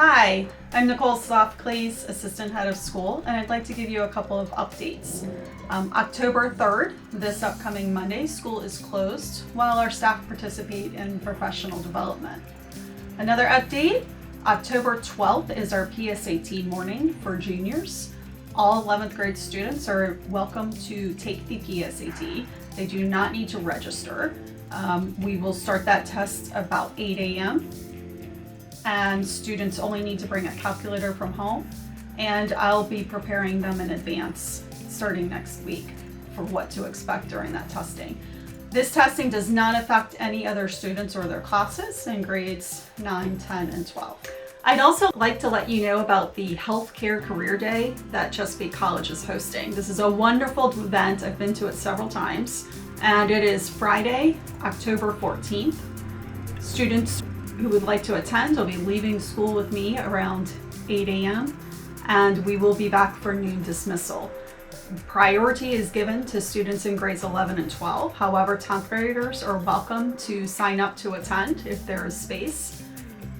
Hi, I'm Nicole Softclays, Assistant Head of School, and I'd like to give you a couple of updates. October 3rd, this upcoming Monday, school is closed while our staff participate in professional development. Another update, October 12th is our PSAT morning for juniors. All 11th grade students are welcome to take the PSAT. They do not need to register. We will start that test about 8 a.m. and students only need to bring a calculator from home, and I'll be preparing them in advance starting next week for what to expect during that testing. This testing does not affect any other students or their classes in grades 9, 10, and 12. I'd also like to let you know about the Healthcare Career Day that Chesapeake College is hosting. This is a wonderful event. I've been to it several times, and it is Friday, October 14th. Students who would like to attend will be leaving school with me around 8 a.m. and we will be back for noon dismissal. Priority is given to students in grades 11 and 12. However, 10th graders are welcome to sign up to attend if there is space.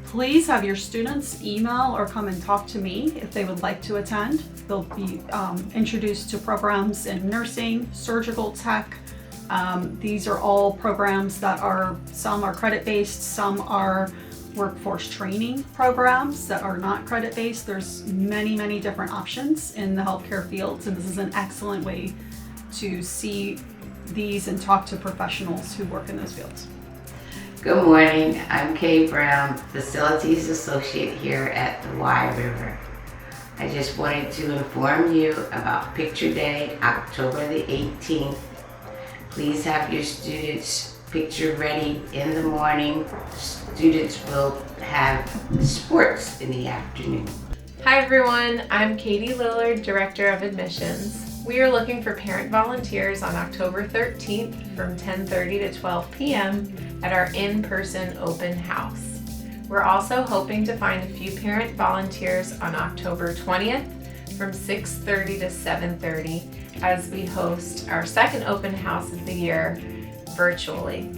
Please have your students email or come and talk to me if they would like to attend. They'll be introduced to programs in nursing, surgical tech. These are all programs that some are credit-based, some are workforce training programs that are not credit-based. There's many different options in the healthcare fields, and this is an excellent way to see these and talk to professionals who work in those fields. Good morning, I'm Kay Brown, Facilities Associate here at the Wye River. I just wanted to inform you about Picture Day, October the 18th. Please have your students' picture ready in the morning. Students will have sports in the afternoon. Hi everyone, I'm Katie Lillard, Director of Admissions. We are looking for parent volunteers on October 13th from 10:30 to 12 p.m. at our in-person open house. We're also hoping to find a few parent volunteers on October 20th from 6:30 to 7:30 as we host our second open house of the year virtually.